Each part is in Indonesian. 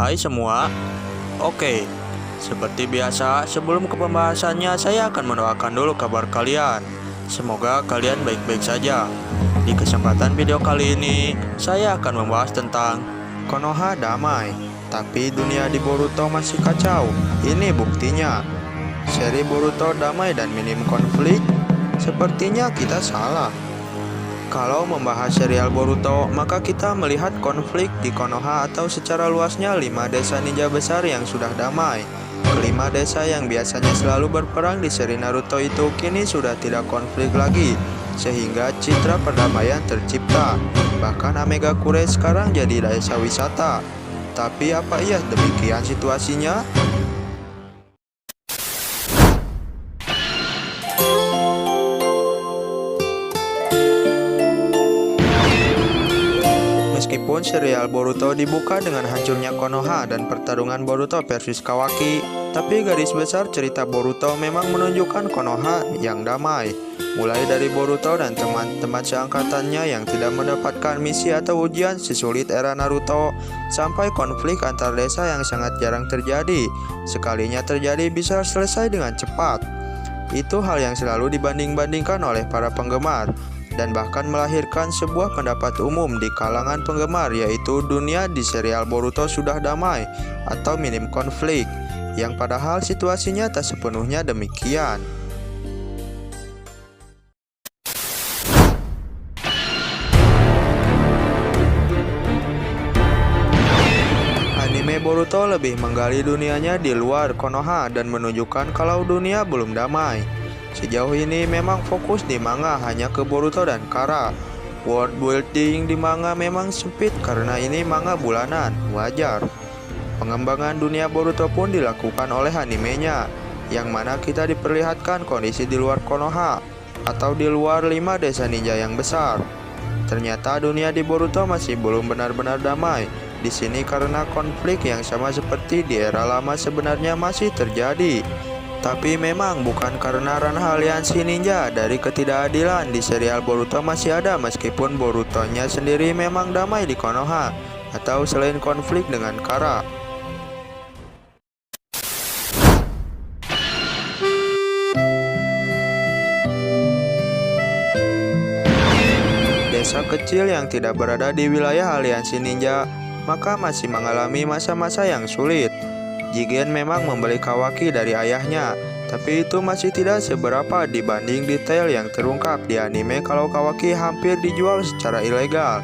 Hai semua. Oke, seperti biasa, sebelum ke pembahasannya, saya akan mendoakan dulu kabar kalian. Semoga kalian baik-baik saja. Di kesempatan video kali ini, saya akan membahas tentang Konoha damai, tapi dunia di Boruto masih kacau. Ini buktinya. Seri Boruto damai dan minim konflik? Sepertinya kita salah. Kalau membahas serial Boruto, maka kita melihat konflik di Konoha atau secara luasnya 5 desa ninja besar yang sudah damai. Kelima desa yang biasanya selalu berperang di seri Naruto itu kini sudah tidak konflik lagi, sehingga citra perdamaian tercipta. Bahkan Amegakure sekarang jadi desa wisata. Tapi apa iya demikian situasinya? Meskipun serial Boruto dibuka dengan hancurnya Konoha dan pertarungan Boruto versus Kawaki, tapi garis besar cerita Boruto memang menunjukkan Konoha yang damai. Mulai dari Boruto dan teman-teman seangkatannya yang tidak mendapatkan misi atau ujian sesulit era Naruto, sampai konflik antar desa yang sangat jarang terjadi. Sekalinya terjadi bisa selesai dengan cepat. Itu hal yang selalu dibanding-bandingkan oleh para penggemar, dan bahkan melahirkan sebuah pendapat umum di kalangan penggemar, yaitu dunia di serial Boruto sudah damai atau minim konflik, yang padahal situasinya tak sepenuhnya demikian. Anime Boruto lebih menggali dunianya di luar Konoha dan menunjukkan kalau dunia belum damai. Sejauh ini memang fokus di manga hanya ke Boruto dan Kara. World building di manga memang sempit karena ini manga bulanan, wajar. Pengembangan dunia Boruto pun dilakukan oleh animenya, yang mana kita diperlihatkan kondisi di luar Konoha atau di luar 5 desa ninja yang besar. Ternyata dunia di Boruto masih belum benar-benar damai. Di sini karena konflik yang sama seperti di era lama sebenarnya masih terjadi. Tapi memang bukan karena ranah aliansi ninja, dari ketidakadilan di serial Boruto masih ada meskipun Borutonya sendiri memang damai di Konoha atau selain konflik dengan Kara. Desa kecil yang tidak berada di wilayah aliansi ninja maka masih mengalami masa-masa yang sulit. Jigen memang membeli Kawaki dari ayahnya, tapi itu masih tidak seberapa dibanding detail yang terungkap di anime kalau Kawaki hampir dijual secara ilegal.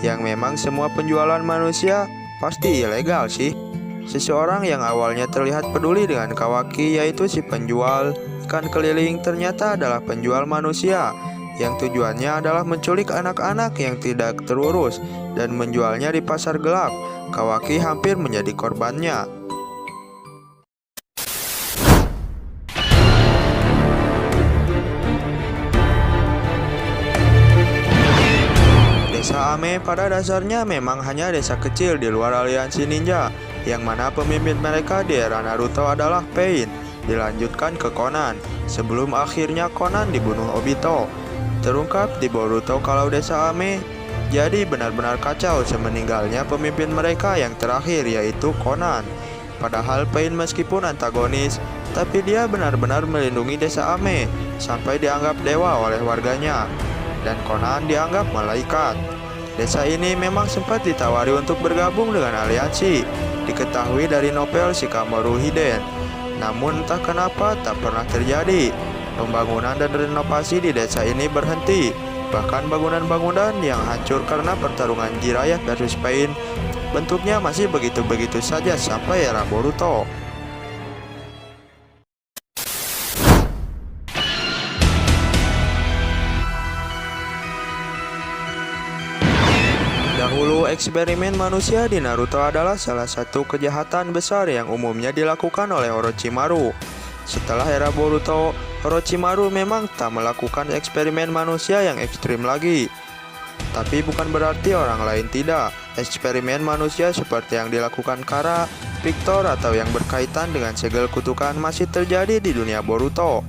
Yang memang semua penjualan manusia pasti ilegal sih. Seseorang yang awalnya terlihat peduli dengan Kawaki, yaitu si penjual ikan keliling, ternyata adalah penjual manusia yang tujuannya adalah menculik anak-anak yang tidak terurus dan menjualnya di pasar gelap. Kawaki hampir menjadi korbannya. Desa Ame pada dasarnya memang hanya desa kecil di luar aliansi ninja, yang mana pemimpin mereka di era Naruto adalah Pain, dilanjutkan ke Conan, sebelum akhirnya Conan dibunuh Obito. Terungkap di Boruto kalau desa Ame jadi benar-benar kacau semeninggalnya pemimpin mereka yang terakhir, yaitu Conan. Padahal Pain meskipun antagonis, tapi dia benar-benar melindungi desa Ame sampai dianggap dewa oleh warganya, dan Conan dianggap malaikat. Desa ini memang sempat ditawari untuk bergabung dengan aliansi, diketahui dari novel Shikamaru Hiden. Namun entah kenapa tak pernah terjadi. Pembangunan dan renovasi di desa ini berhenti. Bahkan bangunan-bangunan yang hancur karena pertarungan Jiraiya versus Pain bentuknya masih begitu-begitu saja sampai era Boruto. Dahulu eksperimen manusia di Naruto adalah salah satu kejahatan besar yang umumnya dilakukan oleh Orochimaru. Setelah era Boruto, Orochimaru memang tak melakukan eksperimen manusia yang ekstrim lagi. Tapi bukan berarti orang lain tidak. Eksperimen manusia seperti yang dilakukan Kara, Victor, atau yang berkaitan dengan segel kutukan masih terjadi di dunia Boruto.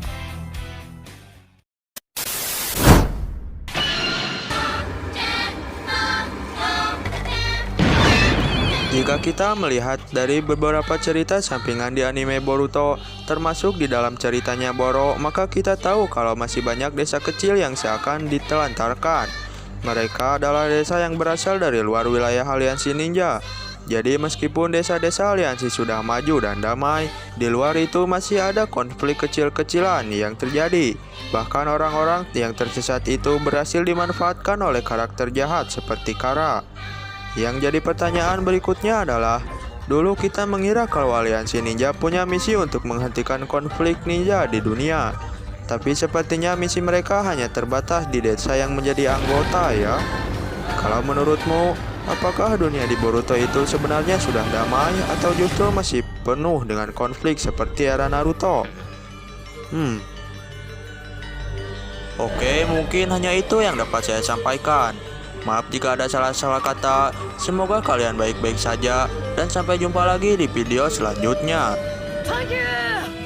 Jika kita melihat dari beberapa cerita sampingan di anime Boruto, termasuk di dalam ceritanya Boro, maka kita tahu kalau masih banyak desa kecil yang seakan ditelantarkan. Mereka adalah desa yang berasal dari luar wilayah aliansi ninja. Jadi meskipun desa-desa aliansi sudah maju dan damai, di luar itu masih ada konflik kecil-kecilan yang terjadi. Bahkan orang-orang yang tersesat itu berhasil dimanfaatkan oleh karakter jahat seperti Kara. Yang jadi pertanyaan berikutnya adalah, dulu kita mengira kalau aliansi ninja punya misi untuk menghentikan konflik ninja di dunia. Tapi sepertinya misi mereka hanya terbatas di desa yang menjadi anggota ya. Kalau menurutmu, apakah dunia di Boruto itu sebenarnya sudah damai atau justru masih penuh dengan konflik seperti era Naruto? Oke, mungkin hanya itu yang dapat saya sampaikan. Maaf jika ada salah-salah kata. Semoga kalian baik-baik saja dan sampai jumpa lagi di video selanjutnya. Thank you!